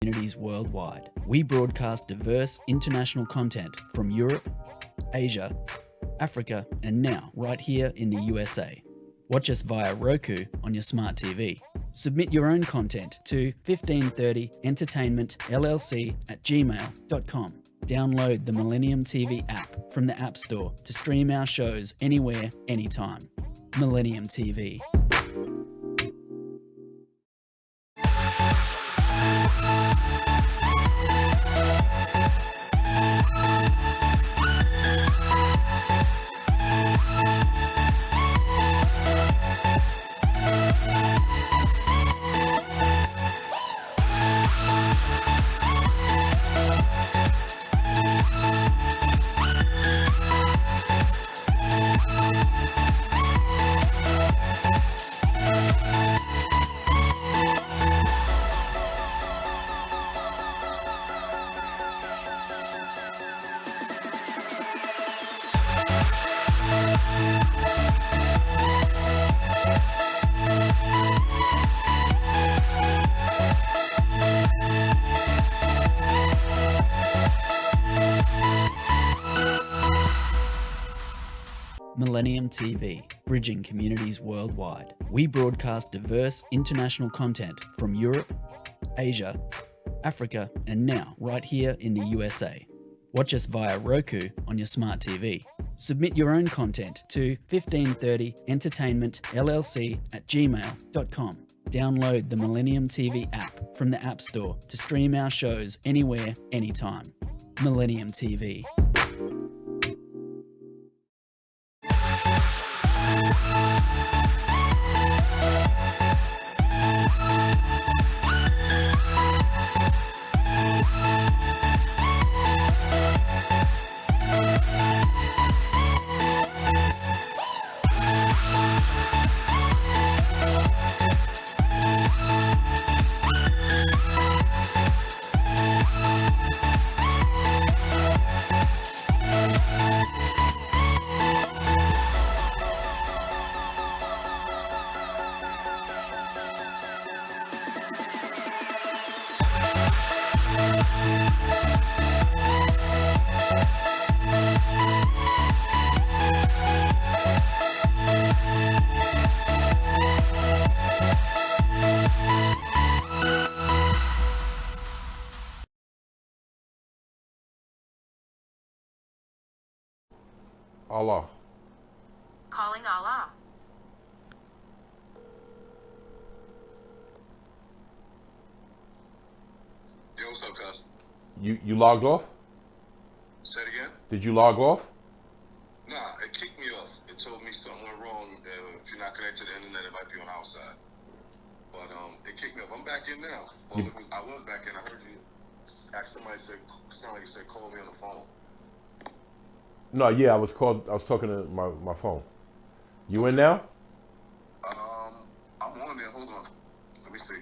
Communities worldwide. We broadcast diverse international content from Europe, Asia, Africa, and now right here in the USA. Watch us via Roku on your smart TV. Submit your own content to 1530entertainmentllc@gmail.com. Download the Millennium TV app from the App Store to stream our shows anywhere, anytime. Millennium TV. Millennium TV, bridging communities worldwide. We broadcast diverse international content from Europe, Asia, Africa, and now right here in the USA. Watch us via Roku on your smart TV. Submit your own content to 1530entertainmentllc@gmail.com. Download the Millennium TV app from the App Store to stream our shows anywhere, anytime. Millennium TV. Allah. Calling Allah. Yo, what's up, cuz? You logged off? Say it again? Did you log off? Nah, it kicked me off. It told me something went wrong. If you're not connected to the internet, it might be on our side. But it kicked me off. I'm back in now. Well, I was back in. I heard you ask somebody, sound like you said, call me on the phone. No, yeah, I was talking to my phone. You in now? I'm on there. Hold on. Let me see.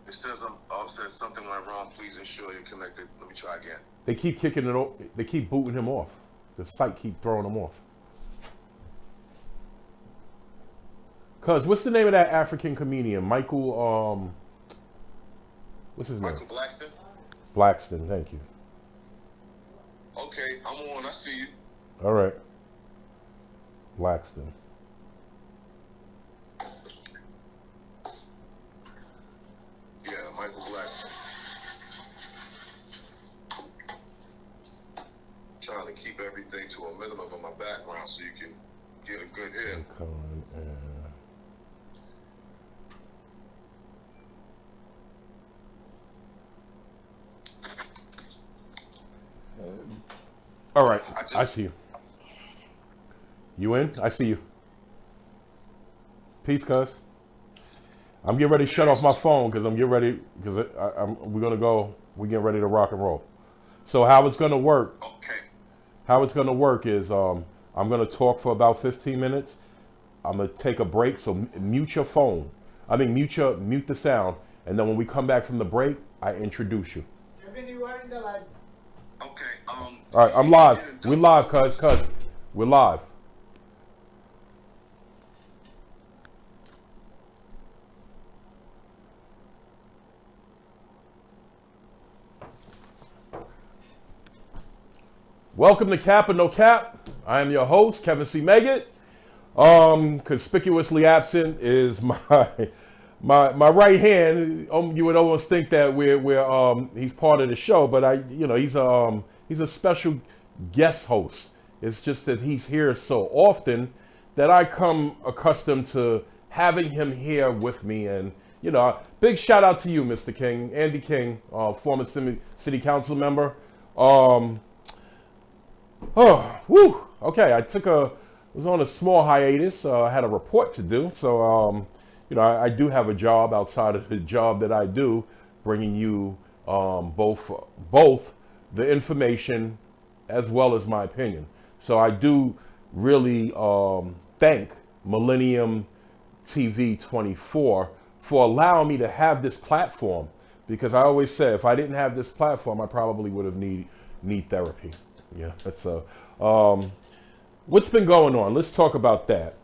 It says says something went wrong. Please ensure you're connected. Let me try again. They keep kicking it off. They keep booting him off. The site keep throwing him off. Cuz, what's the name of that African comedian? Michael, what's his name? Michael Blackston? Blackston, thank you. Okay, I'm on. I see you. All right. Blackston. Yeah, Michael Blackston. Trying to keep everything to a minimum in my background so you can get a good hit. All right, I see you. You in? I see you. Peace, cuz. I'm getting ready to shut off my phone because I'm getting ready, because we're getting ready to rock and roll. So how it's gonna work? Okay. How it's gonna work is I'm gonna talk for about 15 minutes. I'm gonna take a break, so mute your phone. Mute the sound, and then when we come back from the break, I introduce you. Kevin, you are in the live. Okay. All right, I'm live. We're live, cuz. We're live. Welcome to Cap or No Cap. I am your host, Kevin C. Meggett. Conspicuously absent is my right hand. You would almost think that he's part of the show, but he's a special guest host. It's just that he's here so often that I come accustomed to having him here with me. And big shout out to you, Mr. King, Andy King, former city council member. Okay. I was on a small hiatus. I had a report to do. So, I do have a job outside of the job that I do, bringing you both the information as well as my opinion. So I do really thank Millennium TV 24 for allowing me to have this platform, because I always say if I didn't have this platform, I probably would have need therapy. Yeah. So, what's been going on? Let's talk about that.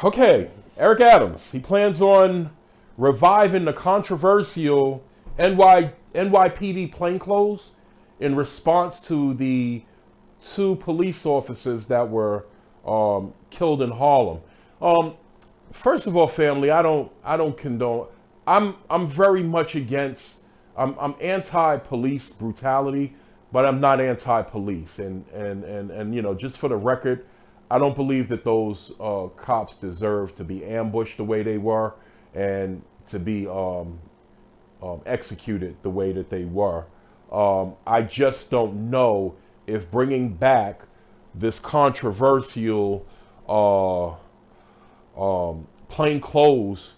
Okay. Eric Adams. He plans on reviving the controversial NYPD plainclothes in response to the 2 police officers that were killed in Harlem. First of all, family, I don't condone. I'm very much against. I'm anti-police brutality, but I'm not anti-police. And just for the record, I don't believe that those cops deserve to be ambushed the way they were and to be executed the way that they were. I just don't know if bringing back this controversial plainclothes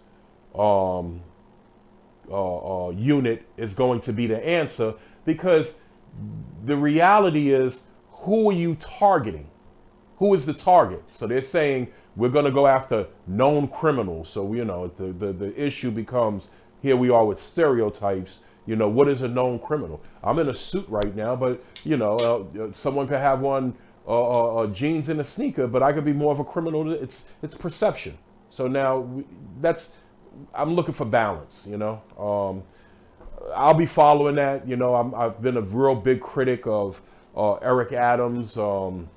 unit is going to be the answer, because the reality is, who are you targeting? Who is the target? So they're saying we're going to go after known criminals. So the issue becomes, here we are with stereotypes. What is a known criminal? I'm in a suit right now, but someone could have on jeans and a sneaker, but I could be more of a criminal. It's perception. So now I'm looking for balance. I'll be following that. I've been a real big critic of Eric Adams and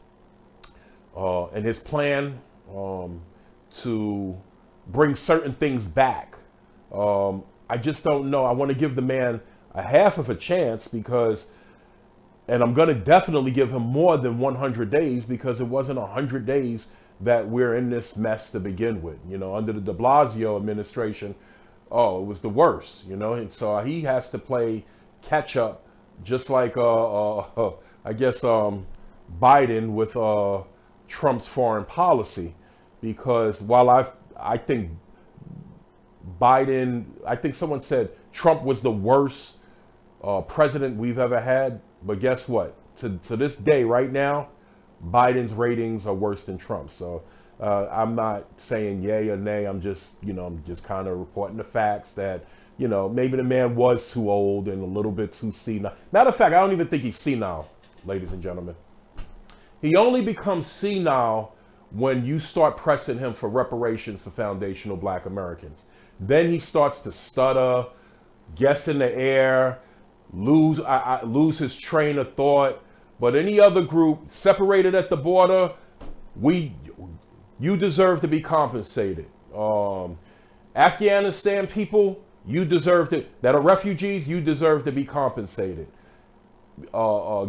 his plan to bring certain things back. I just don't know. I want to give the man a half of a chance, and I'm going to definitely give him more than 100 days, because it wasn't 100 days that we're in this mess to begin with. Under the de Blasio administration, it was the worst, and so he has to play catch up, just like, I guess, Biden with Trump's foreign policy, because while I think Biden, I think someone said Trump was the worst president we've ever had. But guess what? To this day, right now, Biden's ratings are worse than Trump's. So I'm not saying yay or nay. I'm just kind of reporting the facts that, maybe the man was too old and a little bit too senile. Matter of fact, I don't even think he's senile, ladies and gentlemen. He only becomes senile when you start pressing him for reparations for foundational Black Americans. Then he starts to stutter, guess in the air, lose his train of thought. But any other group separated at the border, you deserve to be compensated. Afghanistan people, you deserve to, that are refugees, you deserve to be compensated.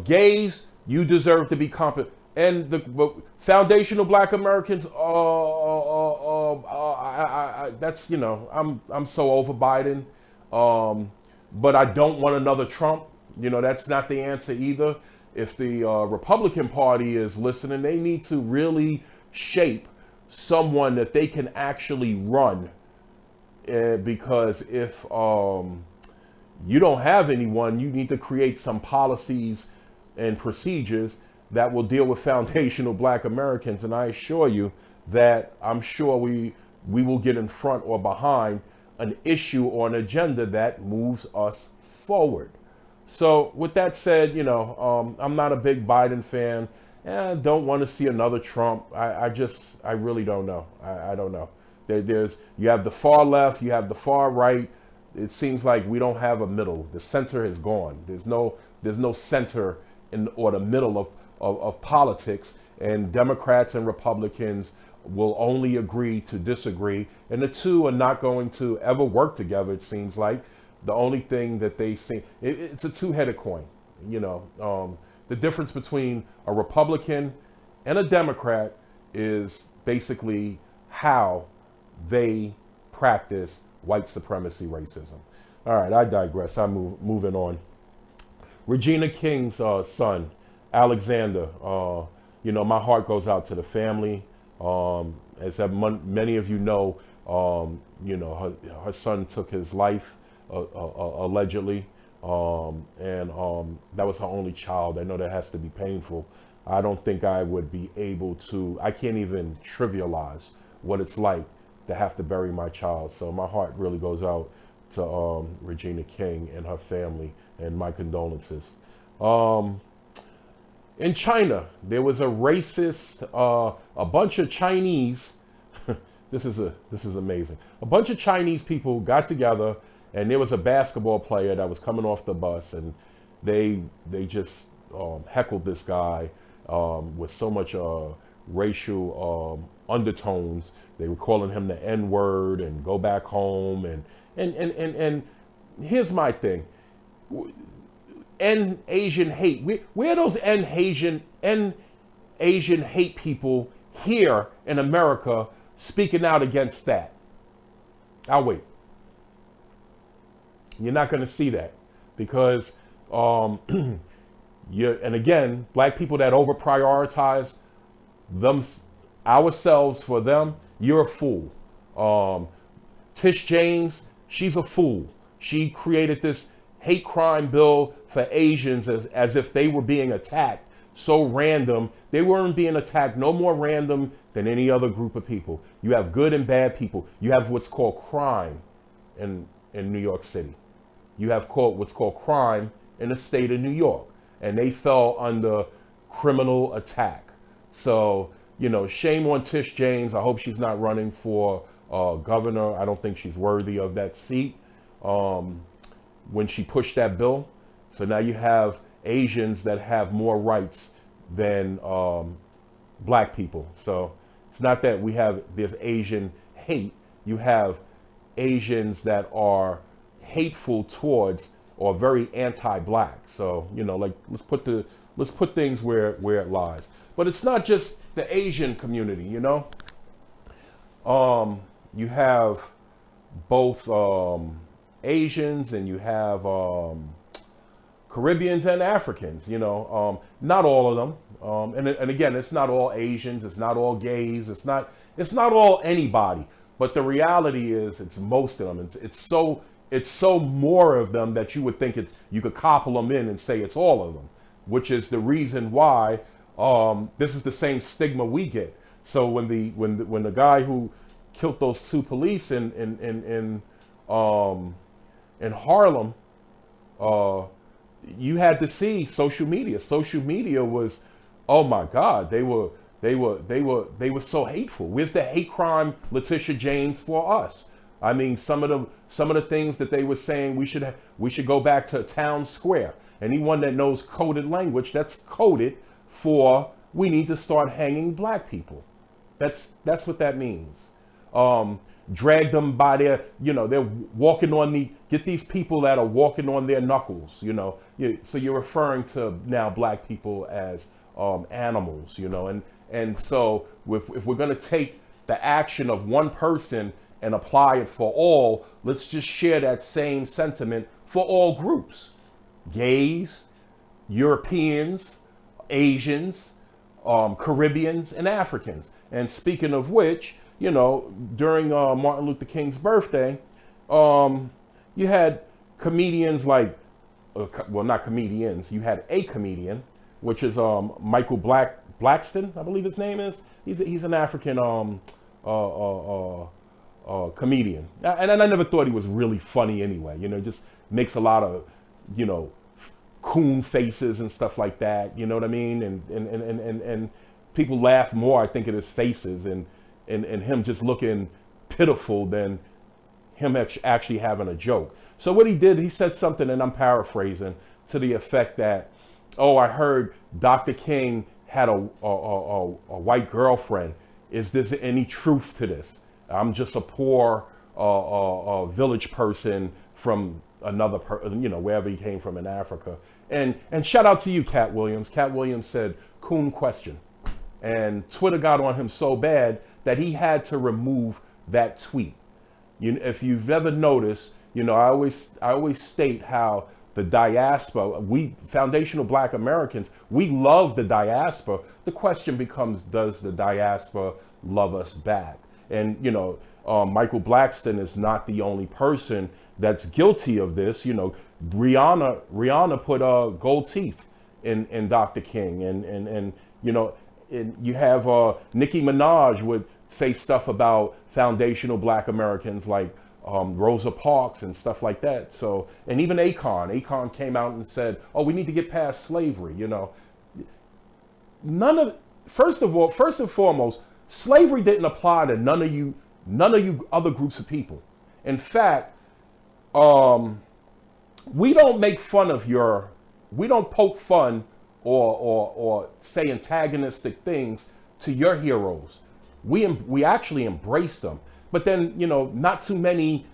Gays, you deserve to be compensated. And the foundational Black Americans, that's, I'm so over Biden. But I don't want another Trump. That's not the answer either. If the Republican Party is listening, they need to really shape someone that they can actually run. Because if you don't have anyone, you need to create some policies and procedures that will deal with foundational Black Americans. And I assure you that I'm sure we will get in front or behind an issue or an agenda that moves us forward. So with that said, I'm not a big Biden fan. I don't want to see another Trump. I really don't know. I don't know. You have the far left, you have the far right. it seems like we don't have a middle. The center is gone. There's no center in or the middle of politics, and Democrats and Republicans will only agree to disagree, and the two are not going to ever work together. It seems like the only thing that they see, it's a two-headed coin. The difference between a Republican and a Democrat is basically how they practice white supremacy racism. All right, I digress. I'm moving on. Regina King's son, Alexander, my heart goes out to the family. As many of you know, her son took his life allegedly, and that was her only child. I know that has to be painful. I don't think I would be able to, I can't even trivialize what it's like to have to bury my child. So my heart really goes out to Regina King and her family, and my condolences. In China, there was a racist, a bunch of Chinese, this is amazing. A bunch of Chinese people got together, and there was a basketball player that was coming off the bus, and they just heckled this guy with so much racial undertones. They were calling him the N-word and go back home, and here's my thing. End Asian hate. Where are those end Asian hate people here in America speaking out against that? I'll wait. You're not going to see that because and again, black people that over prioritize ourselves for them, you're a fool. Tish James, she's a fool. She created this hate crime bill for Asians as if they were being attacked. So random. They weren't being attacked no more random than any other group of people. You have good and bad people. You have what's called crime in New York City. You have what's called crime in the state of New York. And they fell under criminal attack. So, shame on Tish James. I hope she's not running for governor. I don't think she's worthy of that seat. When she pushed that bill. So now you have Asians that have more rights than black people. So it's not that there's Asian hate. You have Asians that are hateful towards or very anti-black. So, let's put things where it lies. But it's not just the Asian community, You have both Asians and you have Caribbeans and Africans, not all of them. And again, it's not all Asians, it's not all gays, it's not all anybody. But the reality is it's most of them. It's so more of them that you would think you could couple them in and say it's all of them, which is the reason why this is the same stigma we get. So when the guy who killed those two police in Harlem, you had to see social media. Social media was, oh my God, they were so hateful. Where's the hate crime, Letitia James, for us? I mean, some of the things that they were saying, we should go back to town square. Anyone that knows coded language, that's coded for we need to start hanging black people. That's what that means. Drag them by their, they're walking on get these people that are walking on their knuckles, so you're referring to now black people as animals, and so if we're going to take the action of one person and apply it for all, let's just share that same sentiment for all groups. Gays, Europeans, Asians, Caribbeans, and Africans. And speaking of which, during Martin Luther King's birthday, you had comedians like, well, not comedians, you had a comedian, which is Michael Blackston, I believe his name is. He's an African comedian. And I never thought he was really funny anyway, just makes a lot of, coon faces and stuff like that, you know what I mean? And people laugh more, I think, at his faces and him just looking pitiful than him actually having a joke. So what he did, he said something, and I'm paraphrasing, to the effect that, oh, I heard Dr. King had a white girlfriend. Is there any truth to this? I'm just a poor village person from another, wherever he came from in Africa. And shout out to you, Cat Williams. Cat Williams said, coon question. And Twitter got on him so bad that he had to remove that tweet. If you've ever noticed, I always state how the diaspora, we foundational Black Americans, we love the diaspora. The question becomes, does the diaspora love us back? And Michael Blackston is not the only person that's guilty of this. Rihanna put gold teeth in Dr. King, and you have Nicki Minaj would say stuff about foundational Black Americans like Rosa Parks and stuff like that. So, and even Akon came out and said, "Oh, we need to get past slavery." First and foremost, slavery didn't apply to none of you other groups of people. In fact, we don't make fun of we don't poke fun or say antagonistic things to your heroes. We actually embrace them. But then, not too many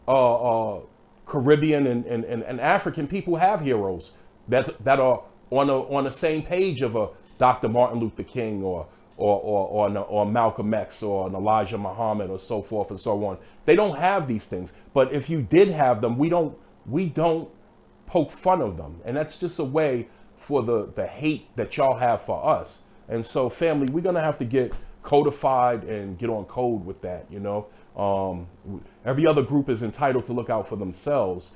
Caribbean and African people have heroes that are on the same page of a Dr. Martin Luther King or Malcolm X or an Elijah Muhammad or so forth and so on. They don't have these things. But if you did have them, we don't poke fun of them. And that's just a way for the hate that y'all have for us. And so, family, we're gonna have to get codified and get on code with that. Every other group is entitled to look out for themselves,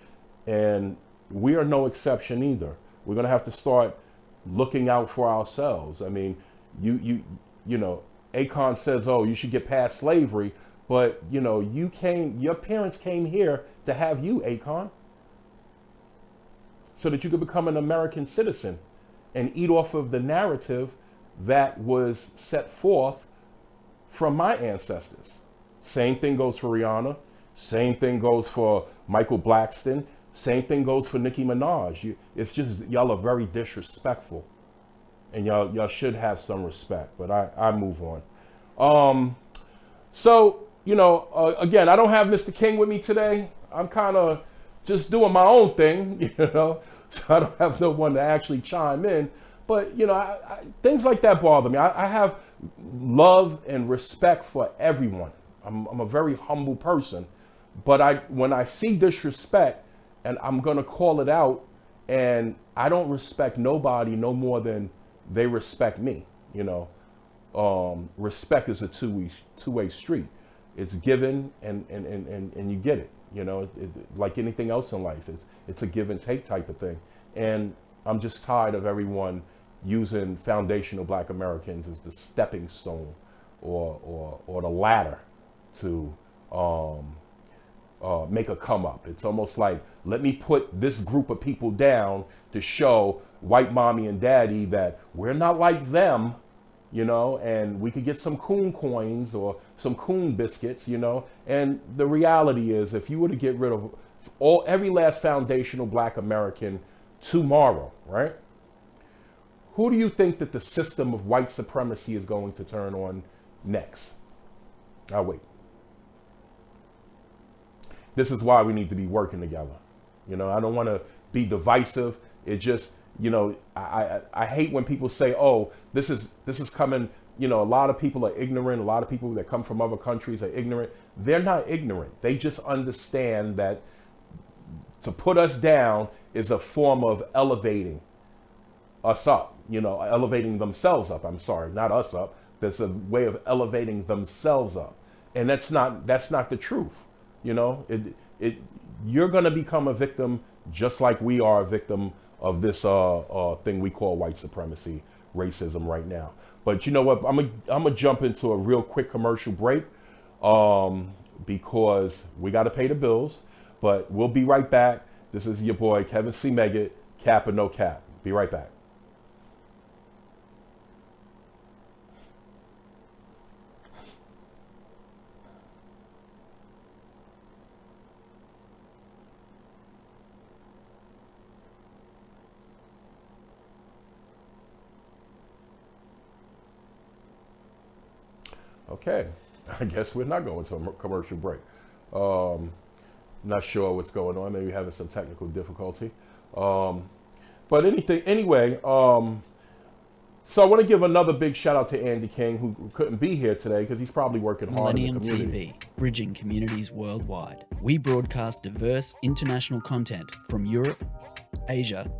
and we are no exception either. We're gonna have to start looking out for ourselves. I mean, Akon says, "Oh, you should get past slavery," but your parents came here to have you, Akon, so that you could become an American citizen and eat off of the narrative that was set forth from my ancestors. Same thing goes for Rihanna. Same thing goes for Michael Blackston. Same thing goes for Nicki Minaj. It's just y'all are very disrespectful, and y'all should have some respect. But I move on. So again, I don't have Mr. King with me today. I'm kind of just doing my own thing, So I don't have no one to actually chime in. But things like that bother me. I have love and respect for everyone. I'm a very humble person, but when I see disrespect, and I'm gonna call it out, and I don't respect nobody no more than they respect me. Respect is a two-way street. It's given and you get it. Like anything else in life, it's a give and take type of thing. And I'm just tired of everyone using foundational Black Americans as the stepping stone or the ladder to make a come up. It's almost like, let me put this group of people down to show white mommy and daddy that we're not like them, and we could get some coon coins or some coon biscuits, And the reality is, if you were to get rid of every last foundational Black American tomorrow, right? Who do you think that the system of white supremacy is going to turn on next? I'll wait. This is why we need to be working together. I don't want to be divisive. It just, I hate when people say, "Oh, this is coming." A lot of people are ignorant. A lot of people that come from other countries are ignorant. They're not ignorant. They just understand that to put us down is a form of elevating us up. Elevating themselves up. I'm sorry, not us up. That's a way of elevating themselves up, and that's not the truth. You're gonna become a victim just like we are a victim of this thing we call white supremacy, racism right now. But you know what? I'm gonna jump into a real quick commercial break because we got to pay the bills. But we'll be right back. This is your boy Kevin C. Meggett, Cap or No Cap. Be right back. Okay, I guess we're not going to a commercial break. Not sure what's going on. Maybe having some technical difficulty. But anyway. So I want to give another big shout out to Andy King, who couldn't be here today because he's probably working hard in the Millennium community. TV, bridging communities worldwide. We broadcast diverse international content from Europe, Asia,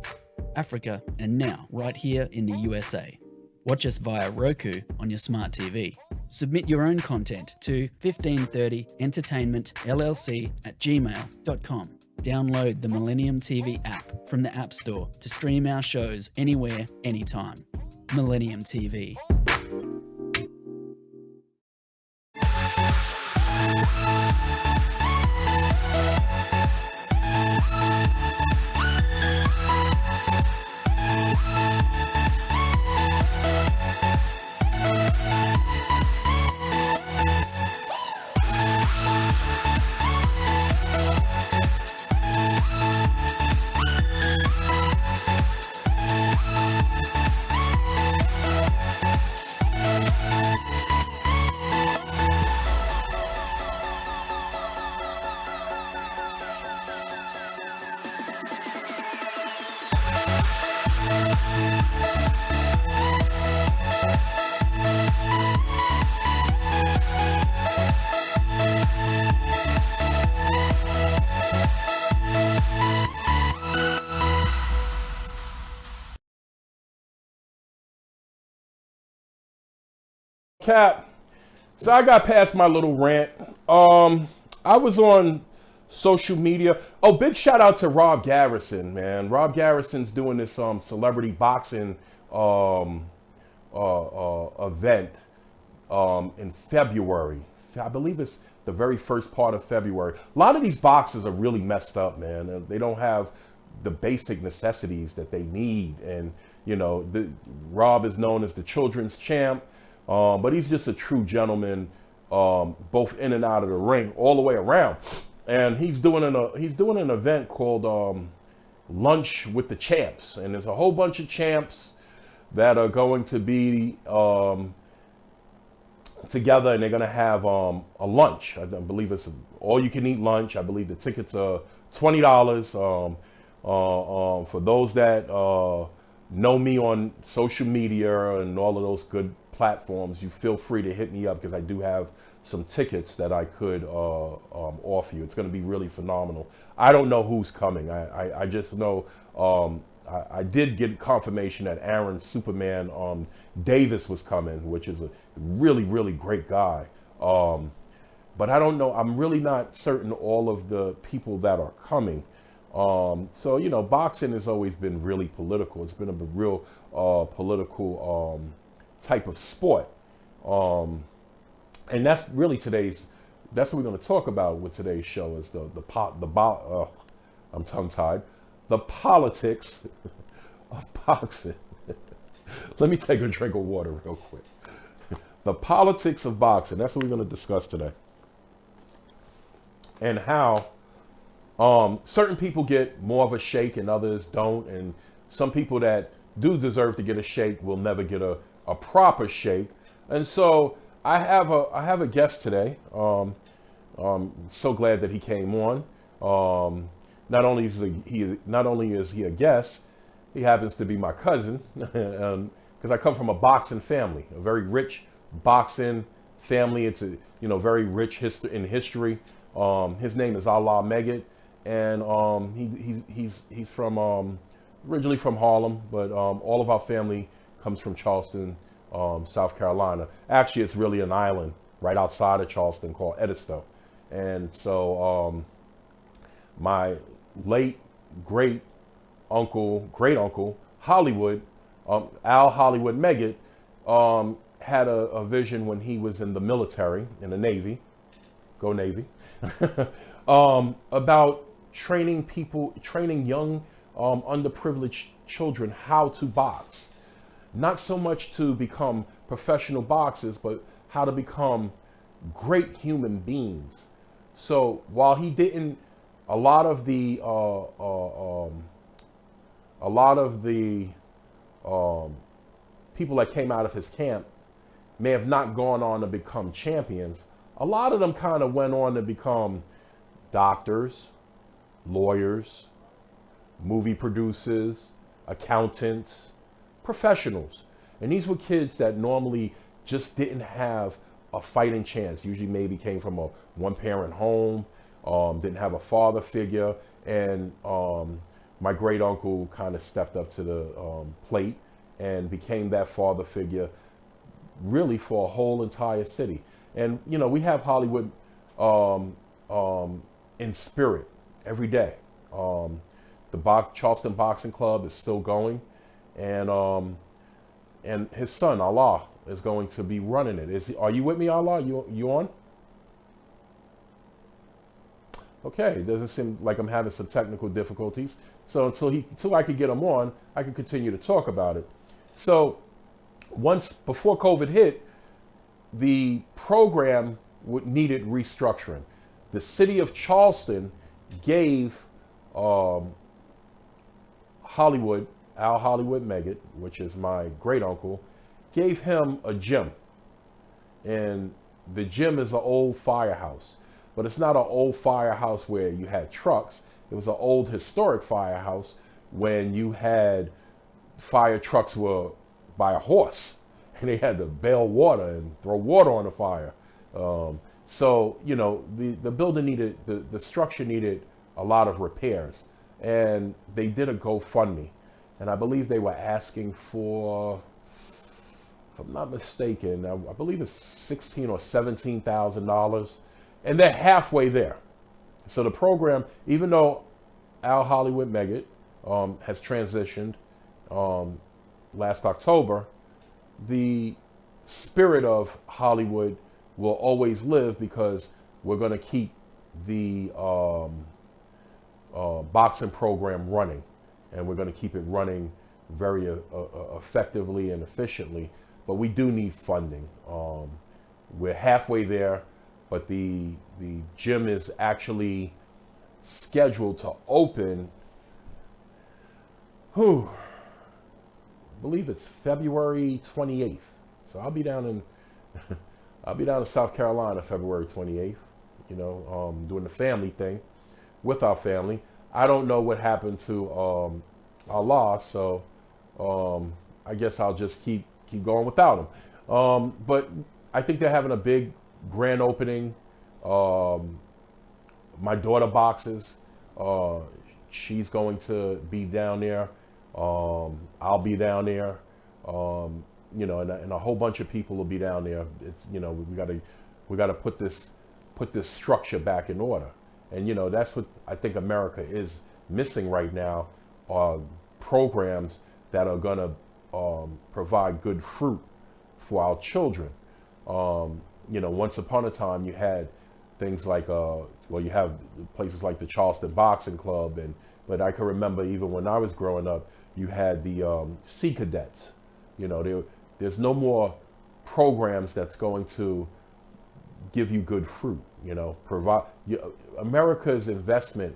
Africa, and now right here in the USA. Watch us via Roku on your smart TV. Submit your own content to 1530entertainmentllc@gmail.com. Download the Millennium TV app from the App Store to stream our shows anywhere, anytime. Millennium TV. Cap, so I got past my little rant. I was on social media. Oh, big shout out to Rob Garrison, man. Rob Garrison's doing this celebrity boxing event in February. I believe it's the very first part of February. A lot of these boxers are really messed up, man. They don't have the basic necessities that they need, and you know, Rob is known as the children's champ. But he's just a true gentleman, both in and out of the ring, all the way around. And he's doing an event called Lunch with the Champs, and there's a whole bunch of champs that are going to be together, and they're going to have a lunch. I believe it's all-you-can-eat lunch. I believe the tickets are $20. For those that know me on social media and all of those good platforms, you feel free to hit me up because I do have some tickets that I could offer you. It's going to be really phenomenal. I don't know who's coming. I just know I did get confirmation that Aaron Superman Davis was coming, which is a really, really great guy. But I don't know. I'm really not certain all of the people that are coming. So, you know, boxing has always been really political. It's been a real political type of sport. And that's really that's what we're going to talk about with today's show is I'm tongue tied, the politics of boxing. Let me take a drink of water real quick. The politics of boxing. That's what we're going to discuss today. And how certain people get more of a shake and others don't. And some people that do deserve to get a shake will never get a proper shake. And so I have a guest today. So glad that he came on. Not only is he a guest, he happens to be my cousin, because I come from a boxing family, a very rich boxing family. It's a very rich in history. His name is Allah Meggett, and he's from originally from Harlem, but all of our family comes from Charleston, South Carolina. Actually, it's really an island right outside of Charleston called Edisto. And so my late great uncle Hollywood, Al Hollywood Meggett, had a vision when he was in the military, in the Navy, go Navy, about training young underprivileged children how to box. Not so much to become professional boxers, but how to become great human beings. So while he didn't, a lot of the people that came out of his camp may have not gone on to become champions, a lot of them kind of went on to become doctors, lawyers, movie producers, accountants, professionals. And these were kids that normally just didn't have a fighting chance. Usually maybe came from a one-parent home, didn't have a father figure. And my great uncle kind of stepped up to the plate and became that father figure really for a whole entire city. And, you know, we have Hollywood in spirit every day. The Charleston Boxing Club is still going, and his son Allah is going to be running it. Are you with me, Allah? You on? Okay, it doesn't seem like I'm having some technical difficulties. So until I could get him on, I could continue to talk about it. So before COVID hit, the program needed restructuring. The city of Charleston gave Hollywood, Al Hollywood Megget, which is my great uncle, gave him a gym. And the gym is an old firehouse, but it's not an old firehouse where you had trucks. It was an old historic firehouse when you had fire trucks were by a horse and they had to bail water and throw water on the fire. So, you know, the building needed, the structure needed a lot of repairs, and they did a GoFundMe. And I believe they were asking for, if I'm not mistaken, I believe it's $16,000 or $17,000, and they're halfway there. So the program, even though Al Hollywood Megget has transitioned last October, the spirit of Hollywood will always live because we're going to keep the boxing program running, and we're going to keep it running very effectively and efficiently. But we do need funding. We're halfway there, but the gym is actually scheduled to open, I believe it's February 28th. So I'll be down in South Carolina February 28th, you know, doing the family thing with our family. I don't know what happened to Allah, so I guess I'll just keep going without him. But I think they're having a big grand opening. My daughter boxes. She's going to be down there. I'll be down there. You know, and a whole bunch of people will be down there. It's, you know, we gotta put this structure back in order. And, you know, that's what I think America is missing right now, are programs that are gonna provide good fruit for our children. You know, once upon a time you had things like, you have places like the Charleston Boxing Club, but I can remember even when I was growing up, you had the Sea Cadets. You know, there's no more programs that's going to give you good fruit. You know, America's investment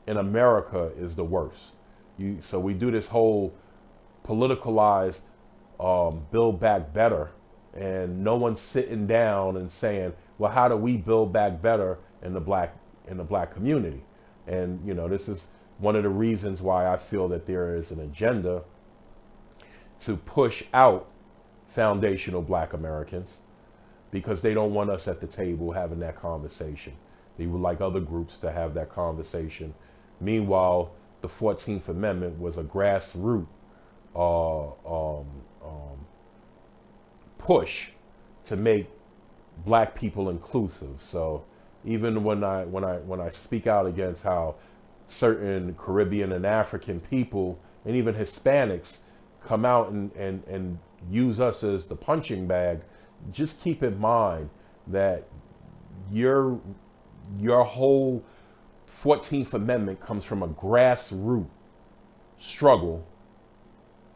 in America is the worst. So we do this whole politicalized build back better, and no one's sitting down and saying, well, how do we build back better in the black community? And, you know, this is one of the reasons why I feel that there is an agenda to push out foundational black Americans, because they don't want us at the table having that conversation. They would like other groups to have that conversation. Meanwhile, the 14th Amendment was a grassroots push to make black people inclusive. So even when I speak out against how certain Caribbean and African people and even Hispanics come out and use us as the punching bag, just keep in mind that your whole 14th Amendment comes from a grassroots struggle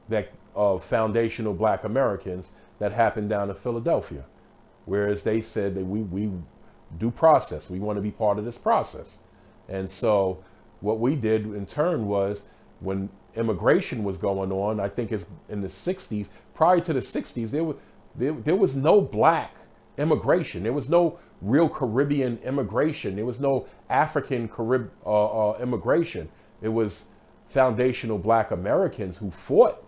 that of foundational black Americans that happened down in Philadelphia, whereas they said that we do process, we want to be part of this process. And so what we did in turn was, when immigration was going on, I think it's in the 60s, prior to the 60s, there was no black immigration. There was no real Caribbean immigration. There was no African immigration. It was foundational black Americans who fought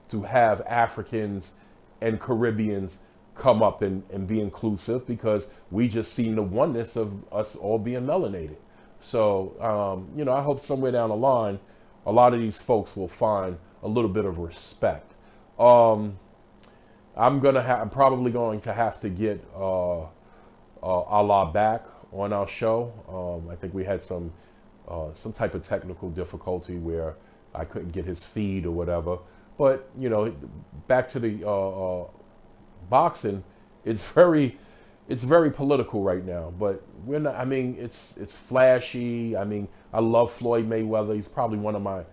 to have Africans and Caribbeans come up and be inclusive, because we just seen the oneness of us all being melanated. So, I hope somewhere down the line, a lot of these folks will find a little bit of respect. I'm probably going to have to get Allah back on our show. I think we had some type of technical difficulty where I couldn't get his feed or whatever. But back to the boxing, it's very political right now. But we're not. I mean, it's flashy. I mean, I love Floyd Mayweather. He's probably one of my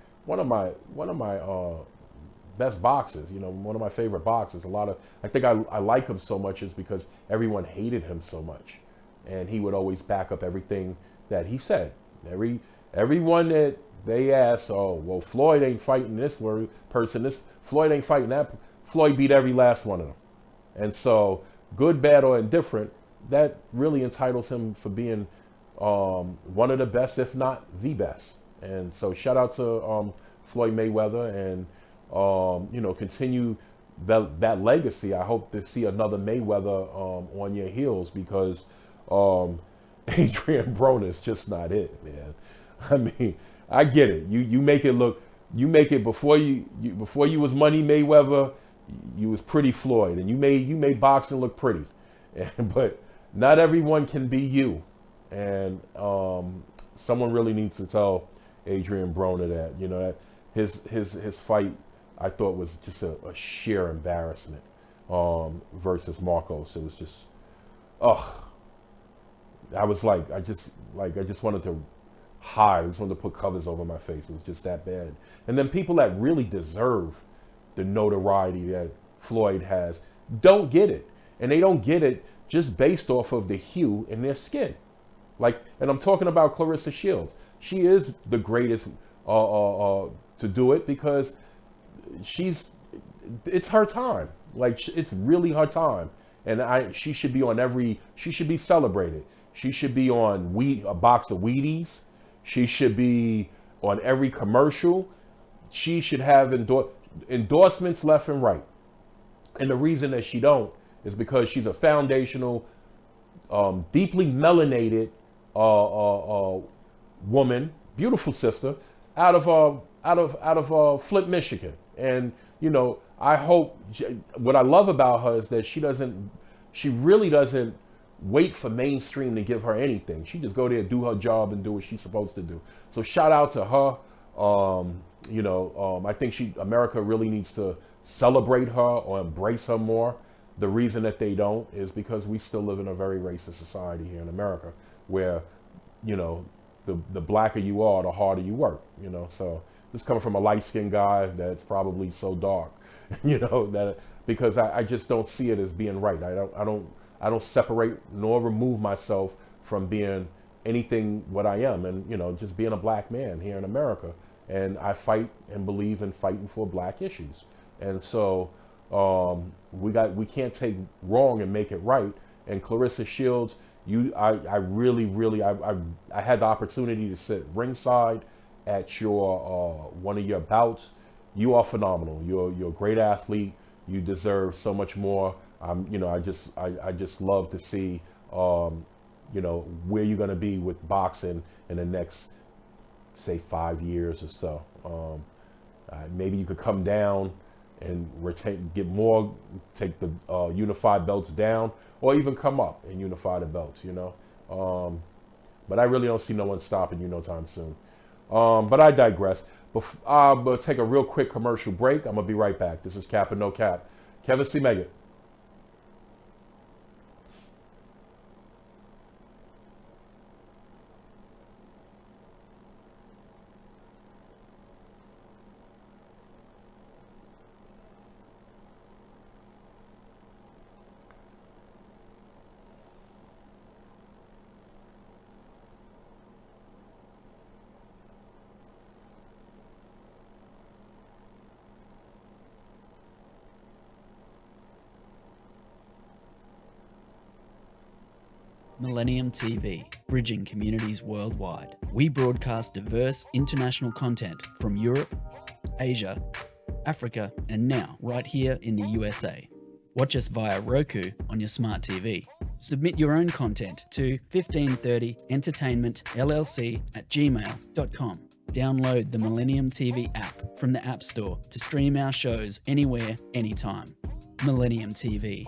best boxers. One of my favorite boxers. I think I like him so much is because everyone hated him so much, and he would always back up everything that he said. Everyone that they asked, oh well, Floyd ain't fighting this person. Floyd ain't fighting that. Floyd beat every last one of them. And so, good, bad, or indifferent, that really entitles him for being one of the best, if not the best. And so, shout out to Floyd Mayweather, and continue that legacy. I hope to see another Mayweather on your heels, because Adrian Broner is just not it, man. I mean, I get it. You make it look. You make it before you was Money Mayweather. You was Pretty Floyd, and you made boxing look pretty, but not everyone can be you, and someone really needs to tell Adrian Broner that that his fight, I thought, was just a sheer embarrassment versus Marcos. It was just, I was I just wanted to hide. I just wanted to put covers over my face. It was just that bad. And then people that really deserve the notoriety that Floyd has don't get it. And they don't get it just based off of the hue in their skin. And I'm talking about Clarissa Shields. She is the greatest to do it, because it's her time. It's really her time. And she should be celebrated. She should be on a box of Wheaties. She should be on every commercial. She should have endorsements left and right. And the reason that she don't is because she's a foundational, deeply melanated woman, beautiful sister, out of Flint, Michigan. And I hope, what I love about her is that she really doesn't wait for mainstream to give her anything. She just go there, do her job, and do what she's supposed to do. So shout out to her. I think America really needs to celebrate her or embrace her more. The reason that they don't is because we still live in a very racist society here in America, where, the blacker you are, the harder you work, So this coming from a light-skinned guy that's probably so dark, that because I just don't see it as being right. I don't separate nor remove myself from being anything what I am, and just being a black man here in America. And I fight and believe in fighting for black issues. And so we can't take wrong and make it right. And Clarissa Shields, I had the opportunity to sit ringside at your one of your bouts. You are phenomenal. You're a great athlete. You deserve so much more. I just love to see where you're going to be with boxing in the next, say, 5 years or so. Maybe you could come down and take the unified belts down, or even come up and unify the belts, But I really don't see no one stopping you no time soon. But I digress. I'm going to take a real quick commercial break. I'm going to be right back. This is Cap and No Cap. Kevin C. Meggett. Millennium TV, bridging communities worldwide. We broadcast diverse international content from Europe, Asia, Africa, and now right here in the USA. Watch us via Roku on your smart TV. Submit your own content to 1530entertainmentllc@gmail.com. Download the Millennium TV app from the App Store to stream our shows anywhere, anytime. Millennium TV.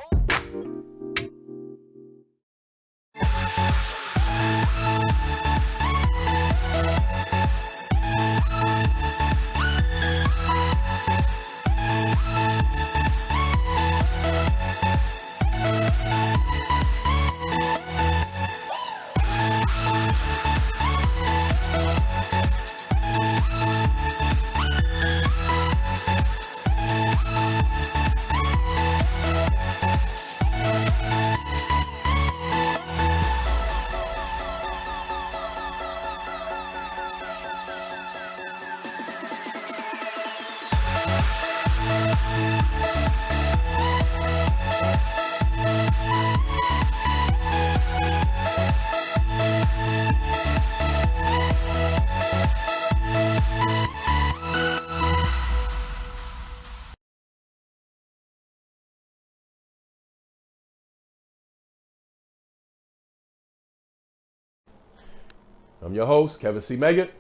I'm your host, Kevin C. Meggett.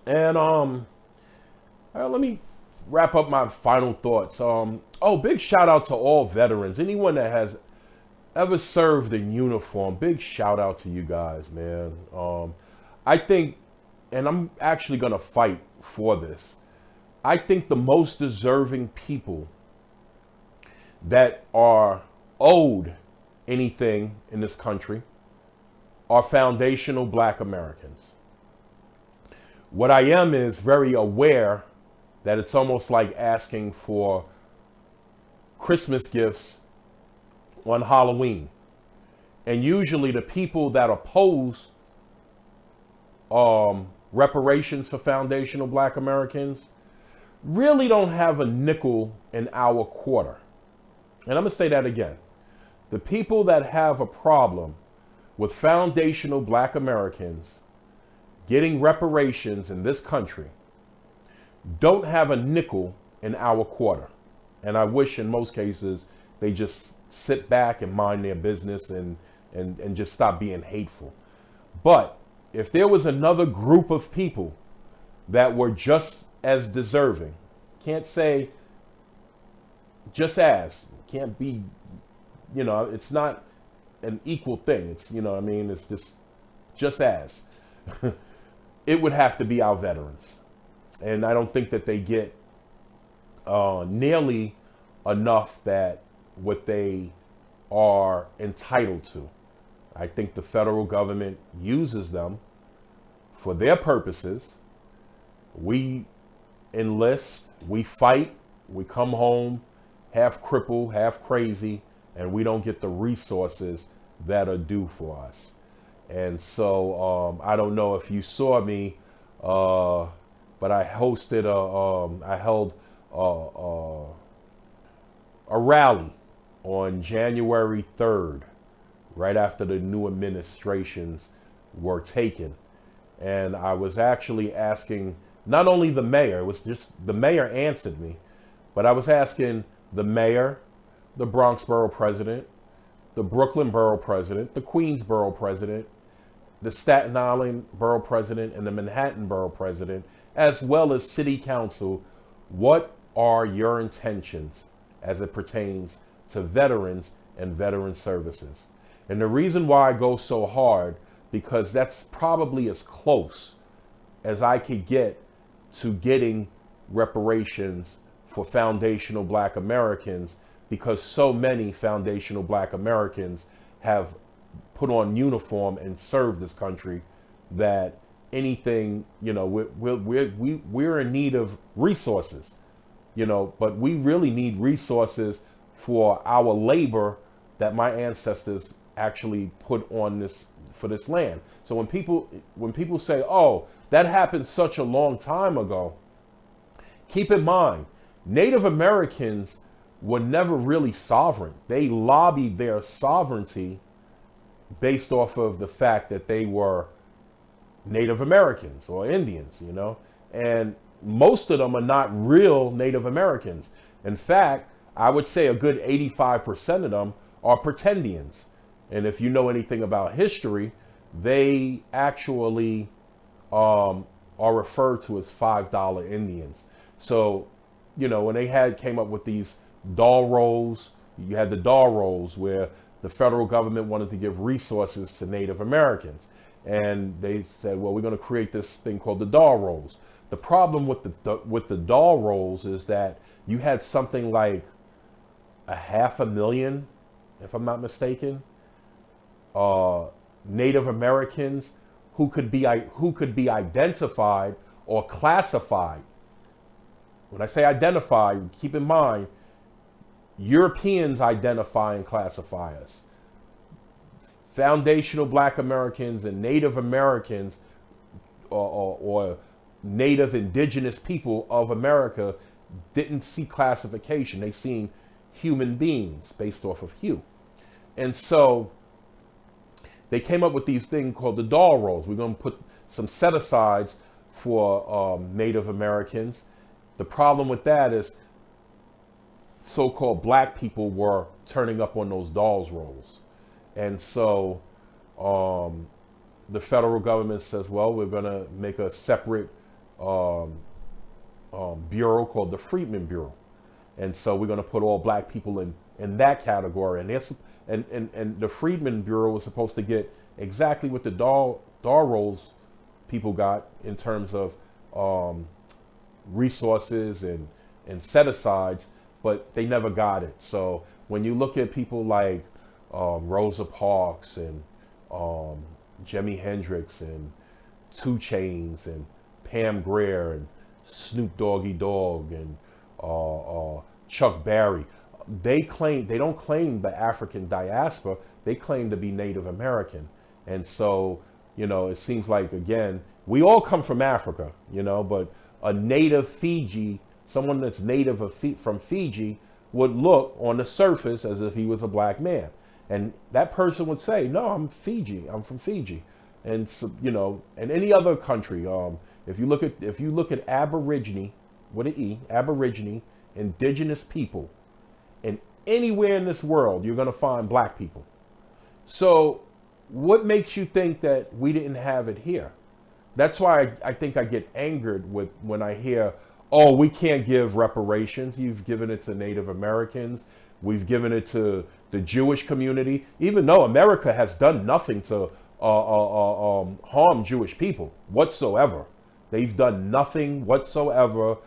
And let me wrap up my final thoughts. Big shout out to all veterans. Anyone that has ever served in uniform, big shout out to you guys, man. I think, and I'm actually gonna fight for this, I think the most deserving people that are owed anything in this country are foundational Black Americans. What I am is very aware that it's almost like asking for Christmas gifts on Halloween. And usually the people that oppose reparations for foundational Black Americans really don't have a nickel in our quarter. And I'm gonna say that again. The people that have a problem with foundational Black Americans getting reparations in this country don't have a nickel in our quarter. And I wish in most cases they just sit back and mind their business and just stop being hateful. But if there was another group of people that were just as deserving, can't say just as, can't be, it's not an equal thing. It's, it's just as. It would have to be our veterans. And I don't think that they get nearly enough that what they are entitled to. I think the federal government uses them for their purposes. We enlist, we fight, we come home half crippled, half crazy, and we don't get the resources that are due for us. And so I don't know if you saw me, but I hosted I held a rally on January 3rd, right after the new administrations were taken. And I was actually asking not only the mayor, it was just the mayor answered me, but I was asking the mayor, the Bronx Borough President, the Brooklyn Borough President, the Queens Borough President, the Staten Island Borough President, and the Manhattan Borough President, as well as City Council, what are your intentions as it pertains to veterans and veteran services? And the reason why I go so hard, because that's probably as close as I could get to getting reparations for foundational Black Americans, because so many foundational Black Americans have put on uniform and served this country that anything, we're in need of resources, but we really need resources for our labor that my ancestors actually put on this, for this land. So when people say, oh, that happened such a long time ago, keep in mind, Native Americans were never really sovereign. They lobbied their sovereignty based off of the fact that they were Native Americans or Indians, you know, and most of them are not real Native Americans. In fact, I would say a good 85% of them are pretendians. And if you know anything about history, they actually are referred to as $5 Indians. So, you know, when they came up with these doll rolls, you had the doll rolls where the federal government wanted to give resources to Native Americans. And they said, well, we're going to create this thing called the doll rolls. The problem with the doll rolls is that you had something like 500,000, if I'm not mistaken, Native Americans who could be identified or classified. When I say identify, keep in mind, Europeans identify and classify us. Foundational Black Americans and Native Americans or Native indigenous people of America didn't see classification. They seen human beings based off of hue. And so they came up with these things called the doll rolls. We're going to put some set-asides for Native Americans. The problem with that is so-called black people were turning up on those dolls rolls. And so the federal government says, well, we're going to make a separate bureau called the Freedmen Bureau. And so we're going to put all black people in that category. And the Freedmen Bureau was supposed to get exactly what the doll rolls people got in terms of resources and set-asides, but they never got it. So when you look at people like Rosa Parks and Jimi Hendrix and 2 Chainz and Pam Grier and Snoop Doggy Dogg and Chuck Berry, they don't claim the African diaspora, they claim to be Native American. And so, you know, it seems like, again, we all come from Africa, you know, but a native Fiji, someone that's native from Fiji, would look on the surface as if he was a black man. And that person would say, no, I'm from Fiji. And so, you know, and any other country, if you look at Aborigine, with an E, Aborigine, indigenous people, and anywhere in this world, you're going to find black people. So what makes you think that we didn't have it here? That's why I think I get angered when I hear, oh, we can't give reparations. You've given it to Native Americans. We've given it to the Jewish community, even though America has done nothing to harm Jewish people whatsoever. They've done nothing whatsoever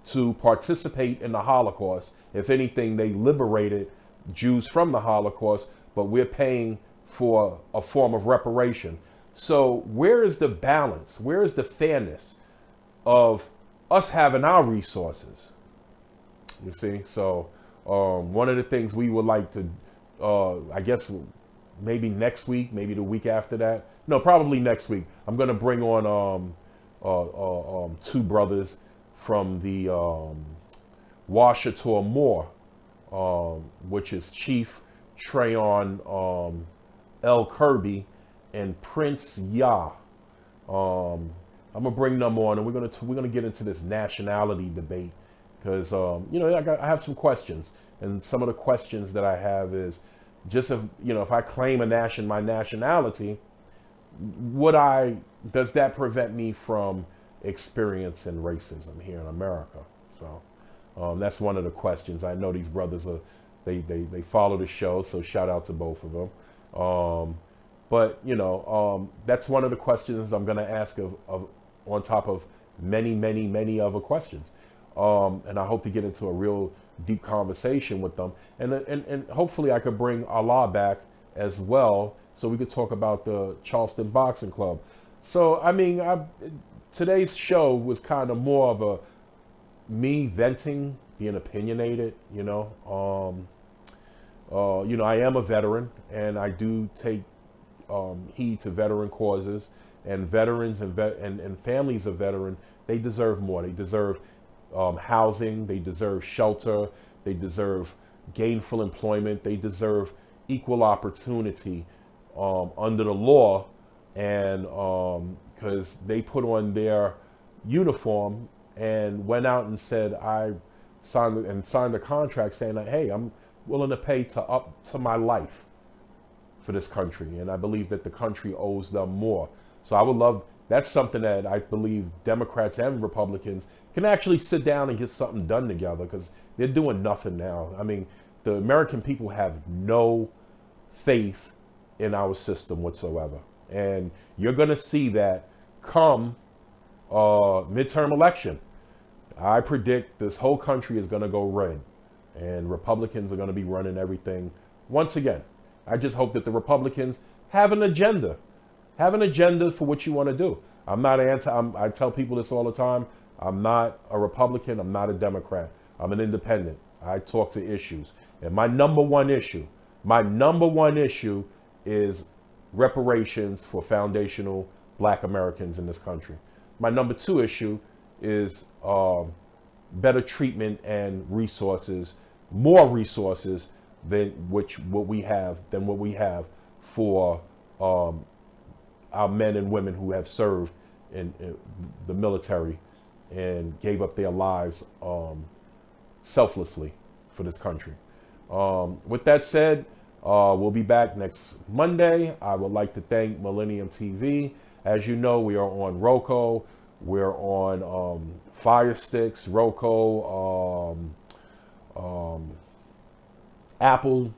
to participate in the Holocaust. If anything, they liberated Jews from the Holocaust, but we're paying for a form of reparation. So where is the balance? Where is the fairness of us having our resources? You see, so one of the things we would like to, I guess maybe next week, maybe the week after that. No, probably next week. I'm going to bring on 2 brothers from the Washita Moore, which is Chief Trayon L. Kirby and Prince Yah. I'm gonna bring them on, and we're gonna get into this nationality debate because you know, I have some questions, and some of the questions that I have is just if I claim my nationality, does that prevent me from experiencing racism here in America? So that's one of the questions. I know these brothers they follow the show, so shout out to both of them. But you know, that's one of the questions I'm going to ask of on top of many other questions. And I hope to get into a real deep conversation with them, and hopefully I could bring Allah back as well, so we could talk about the Charleston Boxing Club. So I mean, today's show was kind of more of me venting, being opinionated. You know, I am a veteran, and I do take heed to veteran causes, and veterans and families of veterans, they deserve more. They deserve housing, they deserve shelter, they deserve gainful employment, they deserve equal opportunity under the law, and because they put on their uniform and went out and said, I signed a contract saying that, hey, I'm willing to pay up to my life for this country, and I believe that the country owes them more. So I would love, that's something that I believe Democrats and Republicans can actually sit down and get something done together, because they're doing nothing now. I mean, the American people have no faith in our system whatsoever. And you're going to see that come midterm election. I predict this whole country is going to go red, and Republicans are going to be running everything once again. I just hope that the Republicans have an agenda. Have an agenda for what you want to do. I'm not I tell people this all the time. I'm not a Republican. I'm not a Democrat. I'm an independent. I talk to issues. And my number one issue is reparations for foundational Black Americans in this country. My number two issue is better treatment and resources, more resources than what we have for our men and women who have served in the military and gave up their lives selflessly for this country. With that said, we'll be back next Monday. I would like to thank Millennium TV. As you know, we are on Roku. We're on Fire Sticks, Roku, Apple.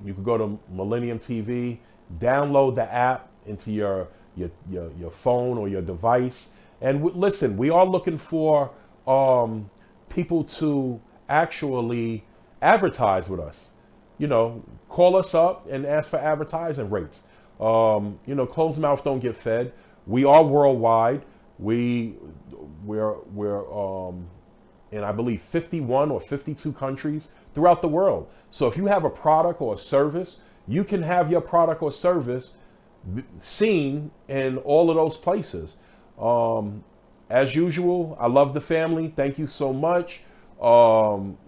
You can go to Millennium TV, download the app into your phone or your device. And listen, we are looking for people to actually advertise with us. You know, call us up and ask for advertising rates. You know, closed mouth don't get fed. We are worldwide. We're in, I believe, 51 or 52 countries throughout the world. So if you have a product or a service, you can have your product or service seen in all of those places. As usual, I love the family. Thank you so much.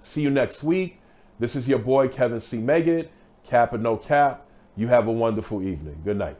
See you next week. This is your boy, Kevin C. Meggett, Cap and No Cap. You have a wonderful evening. Good night.